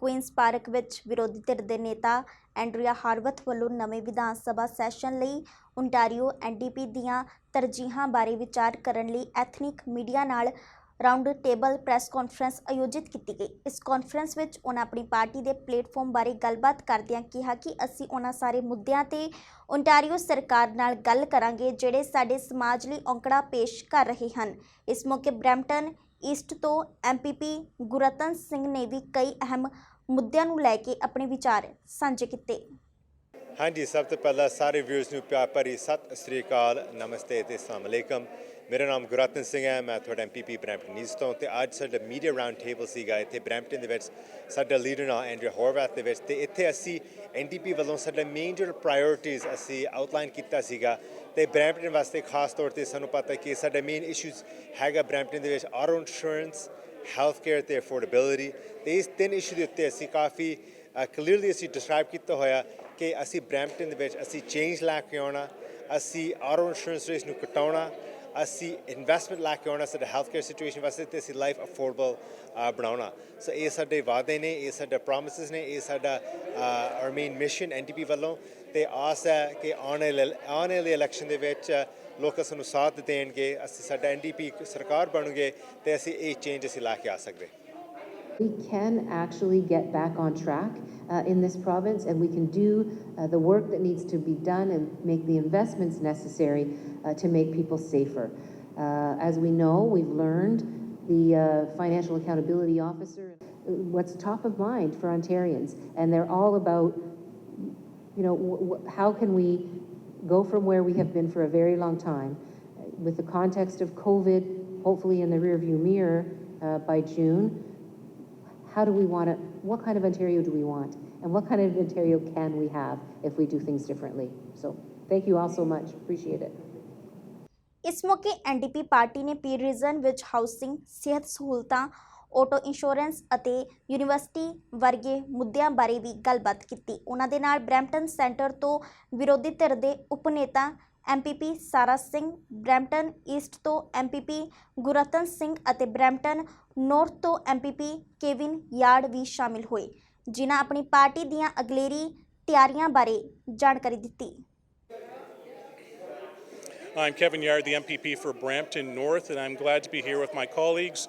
Queen's park विच विरोधी धिर दे नेता एंड्रिया हार्वथ वल्लों नਵੇਂ विधान सभा सैशन लई ओंटारियो एनडीपी दीआं तरजीहां बारे विचार करन लई एथनिक मीडिया नाल राउंड टेबल प्रैस कॉन्फ्रेंस आयोजित की गई। इस कॉन्फ्रेंस विच उन्हां अपनी पार्टी के प्लेटफॉर्म बारे गलबात करदिआं कहा कि असीं उन्हां सारे मुद्दिआं ते ओंटारियो सरकार नाल गल करांगे जिहड़े साडे समाज लई औंकड़ा पेश कर रहे हन। इस मौके ब्रैम्पटन ईस्ट तो MPP गुररतन सिंह ने भी कई अहम मुद्दिआं नूं लैके अपने विचार साझे कीते। हाँ जी, सब तो पहला सारे व्यूअर्स नूं प्यार भरी सत श्री अकाल, नमस्ते ते अस्सलाम वालेकुम। मेरा नाम गुररतन सिंह है, मैं थोड़ा MPP ब्रैम्पटन ईस्ट तो अज साडा मीडिया राउंड टेबल सीगा इत्थे ब्रैम्पटन दे विच साडा लीडर नाम एंड्रिया हॉर्वैथ दे विच ते इत्थे असी NDP वालों साडा मेन जो प्रायोरिटीज़ असी आउटलाइन कीता सीगा ते ब्रैम्पटन वास्ते खास तौर पर सानूं पता कि साडा मेन इशूज़ हैगा ब्रैम्पटन दे विच ऑटो इंश्योरेंस, हैल्थ केयर ते अफोर्डेबिलिटी ते इस तीन इशू के उत्ते असी काफ़ी क्लीयरली असी डिस्क्राइब किया होया कि असी ब्रैम्पटन दे विच असी चेंज लैके आउणा, असी ऑटो इंश्योरेंस रेट नूं घटाउणा, असी इन्वेस्टमेंट लैके आउणा साडे हैल्थ केयर सिचुएशन वास्ते ते असी लाइफ अफोर्डेबल बनाउणा। सो ये साडे वादे ने, ये साडा प्रॉमिसेस ने, ये साडा आवर मेन मिशन NDP वालों ते आस है कि आने वाले इलैक्शन दे विच लोग सानूं साथ देणगे, असी साडा NDP सरकार बनूगे ते असी ये चेंज असी लैके आ सकदे। We can actually get back on track in this province, and we can do the work that needs to be done and make the investments necessary to make people safer. As we know, we've learned the Financial Accountability Officer, what's top of mind for Ontarians, and they're all about, how can we go from where we have been for a very long time with the context of COVID, hopefully in the rearview mirror by June. How do we want it? What kind of Ontario do we want? And what kind of Ontario can we have if we do things differently? So thank you all so much. Appreciate it. इस मौके NDP party ने पीर reason विच housing, सेहत सहूलतां, auto insurance अते university वर्गे मुद्दिआं बारे भी गलबात कीती। उन्हां दे नाल ब्रैम्पटन सेंटर तो विरोधी धिर दे उपनेता MPP सारा सिंह, ब्रैम्पटन ईस्ट तो MPP गुररतन सिंह अते ब्रैम्पटन नॉर्थ तो MPP केविन यार्ड भी शामिल होए, जिन्हां अपनी पार्टी दीआं अगलेरी तैयारियां बारे जानकारी दित्ती। I'm Kevin Yard, the MPP for Brampton North, and I'm glad to be here with my colleagues,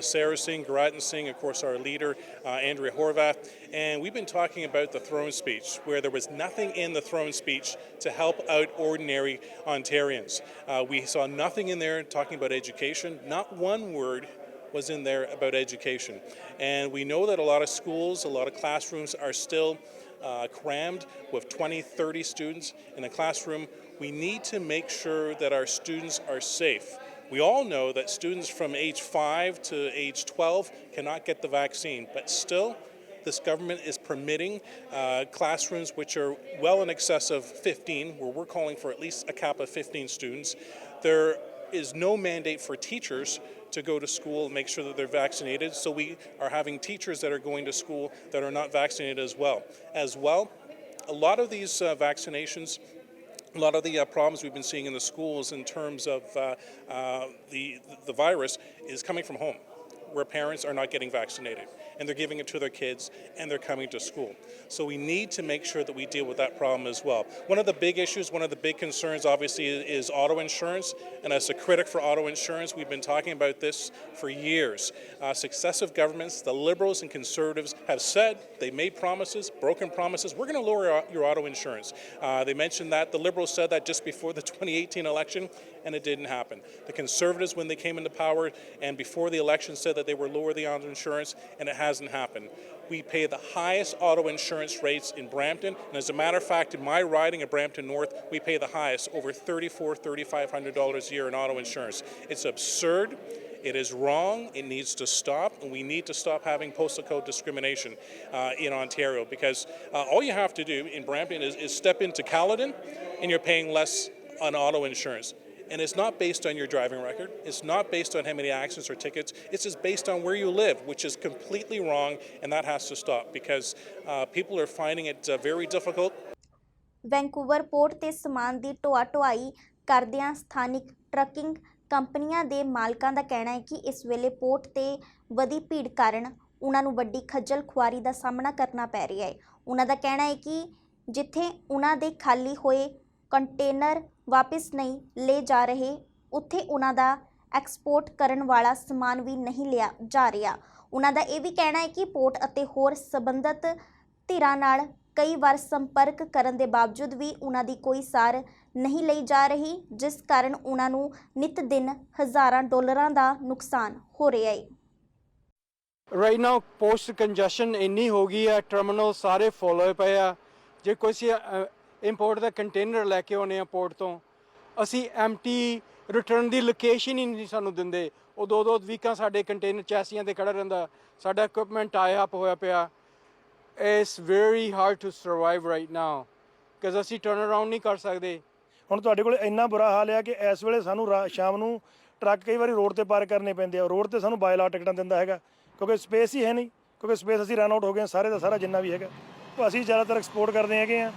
Sarah Singh, Guratin Singh, of course our leader, Andrea Horvath, and we've been talking about the throne speech, where there was nothing in the throne speech to help out ordinary Ontarians. We saw nothing in there talking about education. Not one word was in there about education. And we know that a lot of schools, a lot of classrooms are still crammed with 20, 30 students in a classroom. We need to make sure that our students are safe. We all know that students from age 5 to age 12 cannot get the vaccine, but still this government is permitting classrooms which are well in excess of 15, where we're calling for at least a cap of 15 students. There is no mandate for teachers to go to school and make sure that they're vaccinated, so we are having teachers that are going to school that are not vaccinated as well. A lot of these vaccinations, a lot of the problems we've been seeing in the schools in terms of the virus is coming from home, where parents are not getting vaccinated and they're giving it to their kids and they're coming to school. So we need to make sure that we deal with that problem as well. One of the big issues, one of the big concerns obviously is auto insurance, and as a critic for auto insurance, we've been talking about this for years. Successive governments, the Liberals and Conservatives have said, they made promises, broken promises, we're going to lower your auto insurance. They mentioned that, the Liberals said that just before the 2018 election, and it didn't happen. The Conservatives, when they came into power and before the election, said that they would lower the auto insurance, and it hasn't happened. We pay the highest auto insurance rates in Brampton, and as a matter of fact, in my riding of Brampton North, we pay the highest, over $3,400, $3,500 a year in auto insurance. It's absurd. It is wrong. It needs to stop, and we need to stop having postal code discrimination in Ontario, because all you have to do in Brampton is step into Caledon, and you're paying less on auto insurance. And it's not based on your driving record. It's not based on how many accidents or tickets. It's just based on where you live, which is completely wrong, and that has to stop because people are finding it very difficult. Vancouver port ਤੇ ਸਮਾਨ ਦੀ ਢੋਆ ਢੁਆਈ ਕਰਦਿਆਂ ਸਥਾਨਿਕ trucking ਕੰਪਨੀਆਂ ਦੇ ਮਾਲਕਾਂ ਦਾ ਕਹਿਣਾ ਹੈ ਕਿ ਇਸ ਵੇਲੇ ਪੋਰਟ ਤੇ ਵਧੀ ਭੀੜ ਕਾਰਨ ਉਹਨਾਂ ਨੂੰ ਵੱਡੀ ਖੱਜਲ ਖੁਆਰੀ ਦਾ ਸਾਹਮਣਾ ਕਰਨਾ ਪੈ ਰਿਹਾ ਹੈ। ਉਹਨਾਂ ਦਾ ਕਹਿਣਾ ਹੈ ਕਿ ਜਿੱਥੇ ਉਹਨਾਂ ਦੇ ਖਾਲੀ ਹੋਏ ਕੰਟੇਨਰ ਵਾਪਸ ਨਹੀਂ ਲੈ ਜਾ ਰਹੇ, ਉੱਥੇ ਉਹਨਾਂ ਦਾ ਐਕਸਪੋਰਟ ਕਰਨ ਵਾਲਾ ਸਮਾਨ ਵੀ ਨਹੀਂ ਲਿਆ ਜਾ ਰਿਹਾ। ਉਹਨਾਂ ਦਾ ਇਹ ਵੀ ਕਹਿਣਾ ਹੈ ਕਿ ਪੋਰਟ ਅਤੇ ਹੋਰ ਸੰਬੰਧਿਤ ਧਿਰਾਂ ਨਾਲ ਕਈ ਵਾਰ ਸੰਪਰਕ ਕਰਨ ਦੇ ਬਾਵਜੂਦ ਵੀ ਉਹਨਾਂ ਦੀ ਕੋਈ ਸਾਰ ਨਹੀਂ ਲਈ ਜਾ ਰਹੀ, ਜਿਸ ਕਾਰਨ ਉਹਨਾਂ ਨੂੰ ਨਿਤ ਦਿਨ ਹਜ਼ਾਰਾਂ ਡਾਲਰਾਂ ਦਾ ਨੁਕਸਾਨ ਹੋ ਰਿਹਾ ਹੈ। ਰਾਈਟ ਨਾਓ ਪੋਸਟ ਕੰਜੈਸ਼ਨ ਇੰਨੀ ਹੋ ਗਈ ਹੈ, ਟਰਮੀਨਲ ਸਾਰੇ ਫੁੱਲ ਹੋਏ ਪਏ ਆ। ਜੇ ਕੋਈ ਇੰਪੋਰਟ ਦਾ ਕੰਟੇਨਰ ਲੈ ਕੇ ਆਉਂਦੇ ਆ ਪੋਰਟ ਤੋਂ, ਅਸੀਂ ਐਮਟੀ ਰਿਟਰਨ ਦੀ ਲੋਕੇਸ਼ਨ ਹੀ ਨਹੀਂ ਸਾਨੂੰ ਦਿੰਦੇ। ਉਹ 2-2 ਵੀਕਾਂ ਸਾਡੇ ਕੰਟੇਨਰ ਚੈਸੀਆਂ 'ਤੇ ਖੜਾ ਰਹਿੰਦਾ, ਸਾਡਾ ਇਕੁਇਪਮੈਂਟ ਟਾਈ ਅਪ ਹੋਇਆ ਪਿਆ। It's very hard to survive right now because ਅਸੀਂ ਟਰਨ ਅਰਾਊਂਡ ਨਹੀਂ ਕਰ ਸਕਦੇ। ਹੁਣ ਤੁਹਾਡੇ ਕੋਲ ਇੰਨਾ ਬੁਰਾ ਹਾਲ ਆ ਕਿ ਇਸ ਵੇਲੇ ਸਾਨੂੰ ਸ਼ਾਮ ਨੂੰ ਟਰੱਕ ਕਈ ਵਾਰੀ ਰੋਡ 'ਤੇ ਪਾਰਕ ਕਰਨੇ ਪੈਂਦੇ ਆ। ਰੋਡ 'ਤੇ ਸਾਨੂੰ ਬਾਏ ਲਾਅ ਟਿਕਟਾਂ ਦਿੰਦਾ ਹੈਗਾ, ਕਿਉਂਕਿ ਸਪੇਸ ਹੀ ਹੈ ਨਹੀਂ, ਕਿਉਂਕਿ ਸਪੇਸ ਅਸੀਂ ਰਨ ਆਊਟ ਹੋ ਗਏ ਹਾਂ ਸਾਰੇ ਦਾ ਸਾਰਾ ਜਿੰਨਾ ਵੀ ਹੈਗਾ। ਉਹ ਅਸੀਂ ਜ਼ਿਆਦਾਤਰ ਐਕਸਪੋਰਟ ਕਰਦੇ ਹੈਗੇ ਆ।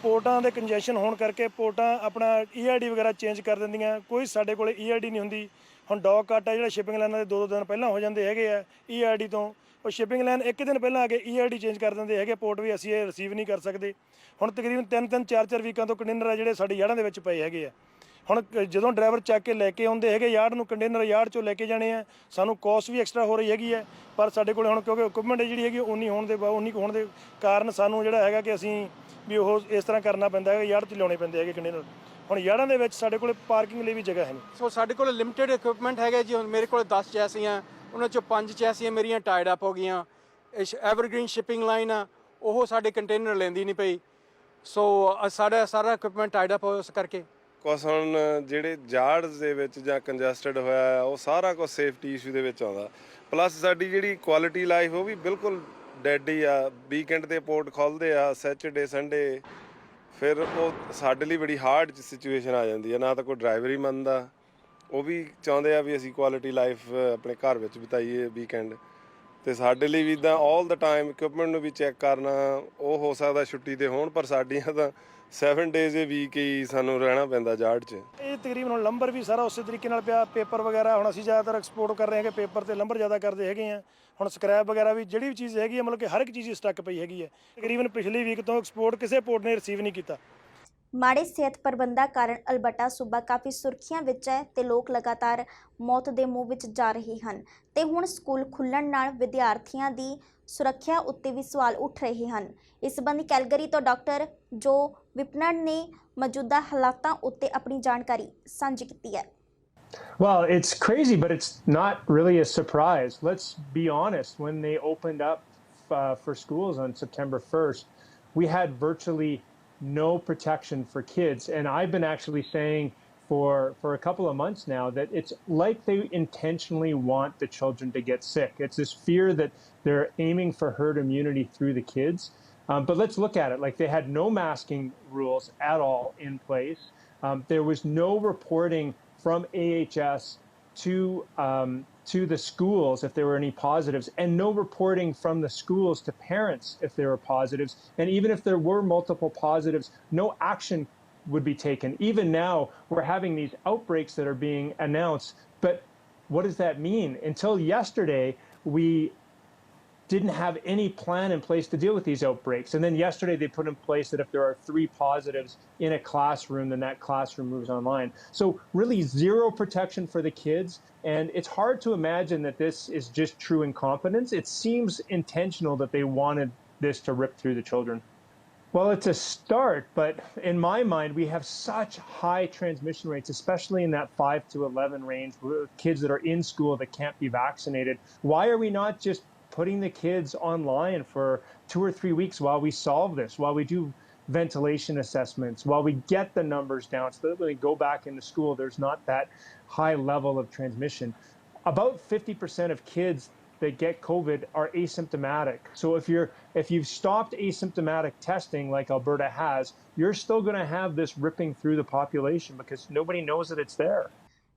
ਪੋਰਟਾਂ ਦੇ ਕੰਜੈਸ਼ਨ ਹੋਣ ਕਰਕੇ ਪੋਰਟਾਂ ਆਪਣਾ ERD ਵਗੈਰਾ ਚੇਂਜ ਕਰ ਦਿੰਦੀਆਂ, ਕੋਈ ਸਾਡੇ ਕੋਲ ERD ਨਹੀਂ ਹੁੰਦੀ। ਹੁਣ ਡੌਗ ਕੱਟ ਆ ਜਿਹੜਾ ਸ਼ਿਪਿੰਗ ਲਾਈਨਾਂ ਦੇ 2-2 ਦਿਨ ਪਹਿਲਾਂ ਹੋ ਜਾਂਦੇ ਹੈਗੇ ਆ ERD ਤੋਂ। ਉਹ ਸ਼ਿਪਿੰਗ ਲਾਈਨ ਇੱਕ ਦਿਨ ਪਹਿਲਾਂ ਆ ਕੇ ERD ਚੇਂਜ ਕਰ ਦਿੰਦੇ ਹੈਗੇ, ਪੋਰਟ ਵੀ ਅਸੀਂ ਇਹ ਰਿਸੀਵ ਨਹੀਂ ਕਰ ਸਕਦੇ। ਹੁਣ ਤਕਰੀਬਨ 3-3 4-4 ਵੀਕਾਂ ਤੋਂ ਕੰਟੇਨਰ ਆ ਜਿਹੜੇ ਸਾਡੀ ਯਾਰਡਾਂ ਦੇ ਵਿੱਚ ਪਏ ਹੈਗੇ ਆ। ਹੁਣ ਜਦੋਂ ਡਰਾਈਵਰ ਚੱਕ ਕੇ ਲੈ ਕੇ ਆਉਂਦੇ ਹੈਗੇ ਯਾਰਡ ਨੂੰ, ਕੰਟੇਨਰ ਯਾਰਡ 'ਚੋਂ ਲੈ ਕੇ ਜਾਣੇ ਆ, ਸਾਨੂੰ ਕੋਸਟ ਵੀ ਐਕਸਟਰਾ ਹੋ ਰਹੀ ਹੈਗੀ ਹੈ। ਪਰ ਸਾਡੇ ਕੋਲ ਹੁਣ ਕਿਉਂਕਿ ਇਕੁਇਪਮੈਂਟ ਜਿਹੜੀ ਹੈਗੀ ਉਨੀ ਹੋਣ ਦੇ ਕਾਰਨ ਸਾਨੂੰ ਜਿਹੜਾ ਹੈਗਾ ਕਿ ਅਸੀਂ ਵੀ ਉਹ ਇਸ ਤਰ੍ਹਾਂ ਕਰਨਾ ਪੈਂਦਾ ਹੈਗਾ, ਯਾਰਡ 'ਚ ਲਿਆਉਣੇ ਪੈਂਦੇ ਹੈਗੇ ਕੰਟੇਨਰ। ਹੁਣ ਯਾਰਡਾਂ ਦੇ ਵਿੱਚ ਸਾਡੇ ਕੋਲ ਪਾਰਕਿੰਗ ਲਈ ਵੀ ਜਗ੍ਹਾ ਹੈ ਨਹੀਂ। ਸੋ ਸਾਡੇ ਕੋਲ ਲਿਮਿਟਿਡ ਇਕੁਇਪਮੈਂਟ ਹੈਗਾ ਜੀ। ਹੁਣ ਮੇਰੇ ਕੋਲ 10 ਚੈਸੀਆਂ, ਉਹਨਾਂ 'ਚੋਂ 5 ਚੈਸੀਆਂ ਮੇਰੀਆਂ ਟਾਈਡ ਅਪ ਹੋ ਗਈਆਂ। ਐਵਰਗ੍ਰੀਨ ਸ਼ਿਪਿੰਗ ਲਾਈਨ ਆ, ਉਹ ਸਾਡੇ ਕੰਟੇਨਰ ਲੈਂਦੀ ਨਹੀਂ ਪਈ। ਸੋ ਸਾਡਾ ਸਾਰਾ ਇਕੁਇਪਮੈਂਟ ਟਾਈਡ ਅਪ ਹੋ ਇਸ ਕਰਕੇ। ਕੁਛ ਹੁਣ ਜਿਹੜੇ ਯਾਰਡਸ ਦੇ ਵਿੱਚ ਜਾਂ ਕੰਜਸਟਡ ਹੋਇਆ ਉਹ ਸਾਰਾ ਕੁਛ ਸੇਫਟੀ ਇਸ਼ੂ ਦੇ ਵਿੱਚ ਆਉਂਦਾ। ਪਲੱਸ ਸਾਡੀ ਜਿਹੜੀ ਕੁਆਲਿਟੀ ਲਾਈਫ ਉਹ ਵੀ ਬਿਲਕੁਲ ਡੈਡ ਹੀ ਆ। ਵੀਕਐਂਡ 'ਤੇ ਪੋਰਟ ਖੋਲ੍ਹਦੇ ਆ, ਸੈਚਰਡੇ ਸੰਡੇ, ਫਿਰ ਉਹ ਸਾਡੇ ਲਈ ਬੜੀ ਹਾਰਡ ਸਿਚੁਏਸ਼ਨ ਆ ਜਾਂਦੀ ਹੈ। ਨਾ ਤਾਂ ਕੋਈ ਡਰਾਈਵਰ ਹੀ ਮੰਨਦਾ, ਉਹ ਵੀ ਚਾਹੁੰਦੇ ਆ ਵੀ ਅਸੀਂ ਕੁਆਲਿਟੀ ਲਾਈਫ ਆਪਣੇ ਘਰ ਵਿੱਚ ਬਿਤਾਈਏ ਵੀਕਐਂਡ। ਅਤੇ ਸਾਡੇ ਲਈ ਵੀ ਇੱਦਾਂ ਆਲ ਦਾ ਟਾਈਮ ਇਕੁਇਪਮੈਂਟ ਨੂੰ ਵੀ ਚੈੱਕ ਕਰਨਾ, ਉਹ ਹੋ ਸਕਦਾ ਛੁੱਟੀ 'ਤੇ ਹੋਣ, ਪਰ ਸਾਡੀਆਂ ਤਾਂ 7 ਡੇਜ਼ ਏ ਵੀਕ ਹੀ ਸਾਨੂੰ ਰਹਿਣਾ ਪੈਂਦਾ ਯਾਰਡ 'ਚ। ਇਹ ਤਕਰੀਬਨ ਹੁਣ ਲੰਬਰ ਵੀ ਸਾਰਾ ਉਸੇ ਤਰੀਕੇ ਨਾਲ ਪਿਆ, ਪੇਪਰ ਵਗੈਰਾ ਹੁਣ ਅਸੀਂ ਜ਼ਿਆਦਾਤਰ ਐਕਸਪੋਰਟ ਕਰ ਰਹੇ ਹੈਗੇ, ਪੇਪਰ ਤੇ ਲੰਬਰ ਜ਼ਿਆਦਾ ਕਰਦੇ ਹੈਗੇ ਆ। ਹੁਣ ਸਕ੍ਰੈਪ ਵਗੈਰਾ ਵੀ ਜਿਹੜੀ ਵੀ ਚੀਜ਼ ਹੈਗੀ ਹੈ, ਮਤਲਬ ਕਿ ਹਰ ਇੱਕ ਚੀਜ਼ ਸਟੱਕ ਪਈ ਹੈਗੀ ਹੈ। ਤਕਰੀਬਨ ਪਿਛਲੀ ਵੀਕ ਤੋਂ ਐਕਸਪੋਰਟ ਕਿਸੇ ਪੋਰਟ ਨੇ ਰਿਸੀਵ ਨਹੀਂ ਕੀਤਾ। ਮਾੜੇ ਸਿਹਤ ਪ੍ਰਬੰਧਾਂ ਕਾਰਨ ਅਲਬਰਟਾ ਸੂਬਾ ਕਾਫੀ ਸੁਰਖੀਆਂ ਵਿੱਚ ਹੈ ਤੇ ਲੋਕ ਲਗਾਤਾਰ ਮੌਤ ਦੇ ਮੂੰਹ ਵਿੱਚ ਜਾ ਰਹੇ ਹਨ ਤੇ ਹੁਣ ਸਕੂਲ ਖੁੱਲ੍ਹਣ ਨਾਲ ਵਿਦਿਆਰਥੀਆਂ ਦੀ ਸੁਰੱਖਿਆ ਉੱਤੇ ਵੀ ਸਵਾਲ ਉੱਠ ਰਹੇ ਹਨ। ਇਸ ਸੰਬੰਧੀ ਕੈਲਗਰੀ ਤੋਂ ਡਾਕਟਰ ਜੋ ਵਿਪਨਨ ਨੇ ਮੌਜੂਦਾ ਹਾਲਾਤਾਂ ਉੱਤੇ ਆਪਣੀ ਜਾਣਕਾਰੀ ਸਾਂਝੀ ਕੀਤੀ ਹੈ। Well, it's crazy, but it's not really a surprise. Let's be honest. When they opened up for schools on September 1st, we had virtually no protection for kids. And I've been actually saying for a couple of months now that it's like they intentionally want the children to get sick. It's this fear that they're aiming for herd immunity through the kids. But let's look at it. Like, they had no masking rules at all in place. There was no reporting from AHS to the schools if there were any positives, and no reporting from the schools to parents if there were positives. And even if there were multiple positives, no action would be taken. Even now, we're having these outbreaks that are being announced, but what does that mean? Until yesterday, we didn't have any plan in place to deal with these outbreaks. And then yesterday they put in place that if there are 3 positives in a classroom, then that classroom moves online. So really zero protection for the kids. And it's hard to imagine that this is just true incompetence. It seems intentional that they wanted this to rip through the children. Well, it's a start, but in my mind, we have such high transmission rates, especially in that 5 to 11 range, kids that are in school that can't be vaccinated. Why are we not just putting the kids online for 2 or 3 weeks while we solve this, while we do ventilation assessments, while we get the numbers down so that when we go back into school, there's not that high level of transmission. About 50% of kids that get COVID are asymptomatic. So if you've stopped asymptomatic testing like Alberta has, you're still going to have this ripping through the population because nobody knows that it's there.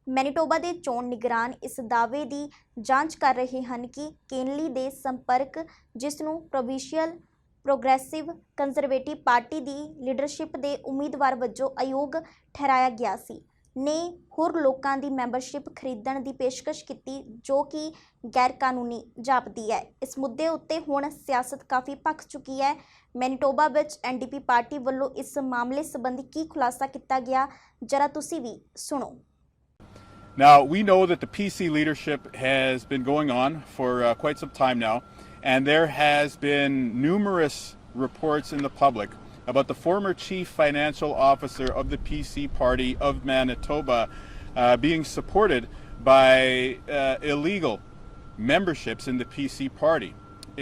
Manitoba ਦੇ ਚੋਣ ਨਿਗਰਾਨ ਇਸ ਦਾਅਵੇ ਦੀ ਜਾਂਚ ਕਰ ਰਹੇ ਹਨ ਕਿ ਕੇਨਲੀ ਦੇ ਸੰਪਰਕ, ਜਿਸ ਨੂੰ ਪ੍ਰੋਵਿੰਸ਼ੀਅਲ ਪ੍ਰੋਗਰੈਸਿਵ ਕੰਜ਼ਰਵੇਟਿਵ ਪਾਰਟੀ ਦੀ ਲੀਡਰਸ਼ਿਪ ਦੇ ਉਮੀਦਵਾਰ ਵਜੋਂ ਅਯੋਗ ਠਹਿਰਾਇਆ ਗਿਆ ਸੀ, ਨੇ ਹੋਰ ਲੋਕਾਂ ਦੀ ਮੈਂਬਰਸ਼ਿਪ ਖਰੀਦਣ ਦੀ ਪੇਸ਼ਕਸ਼ ਕੀਤੀ ਜੋ ਕਿ ਗੈਰ ਕਾਨੂੰਨੀ ਜਾਪਦੀ ਹੈ। ਇਸ ਮੁੱਦੇ ਉੱਤੇ ਹੁਣ ਸਿਆਸਤ ਕਾਫੀ ਭਖ ਚੁੱਕੀ ਹੈ। ਮੈਨੀਟੋਬਾ ਵਿੱਚ ਐਨਡੀਪੀ ਪਾਰਟੀ ਵੱਲੋਂ ਇਸ ਮਾਮਲੇ ਸੰਬੰਧੀ ਕੀ ਖੁਲਾਸਾ ਕੀਤਾ ਗਿਆ, ਜਰਾ ਤੁਸੀਂ ਵੀ ਸੁਣੋ। Now, we know that the PC leadership has been going on for quite some time now, and there has been numerous reports in the public about the former chief financial officer of the PC party of Manitoba being supported by illegal memberships in the PC party,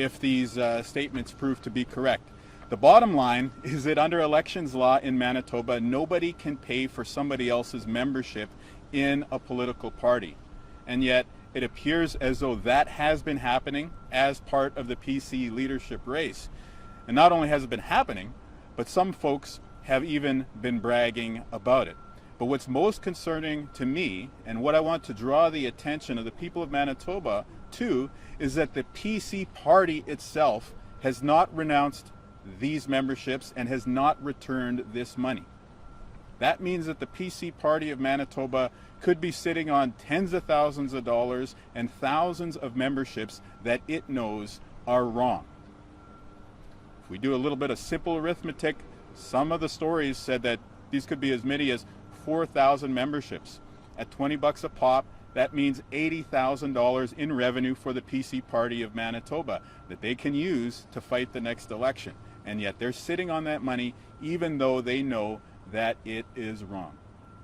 if these statements prove to be correct. The bottom line is that under elections law in Manitoba, nobody can pay for somebody else's membership in a political party. And yet it appears as though that has been happening as part of the PC leadership race. And not only has it been happening, but some folks have even been bragging about it. But what's most concerning to me, and what I want to draw the attention of the people of Manitoba to, is that the PC party itself has not renounced these memberships and has not returned this money. That means that the PC party of Manitoba could be sitting on tens of thousands of dollars and thousands of memberships that it knows are wrong. If we do a little bit of simple arithmetic, some of the stories said that these could be as many as 4,000 memberships. At $20 a pop, that means $80,000 in revenue for the PC party of Manitoba that they can use to fight the next election. And yet they're sitting on that money even though they know that it is wrong.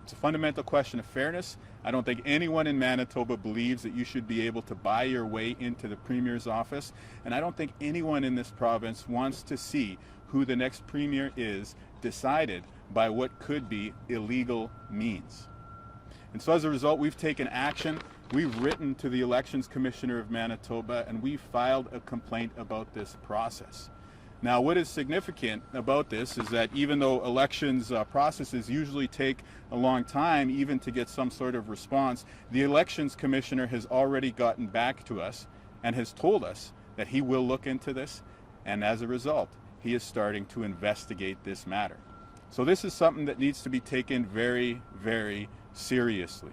It's a fundamental question of fairness. I don't think anyone in Manitoba believes that you should be able to buy your way into the Premier's office, and I don't think anyone in this province wants to see who the next Premier is decided by what could be illegal means. And so as a result, we've taken action. We've written to the Elections Commissioner of Manitoba, and we've filed a complaint about this process. Now, what is significant about this is that even though elections processes usually take a long time even to get some sort of response, the Elections Commissioner has already gotten back to us and has told us that he will look into this, and as a result, he is starting to investigate this matter. So this is something that needs to be taken very, very seriously.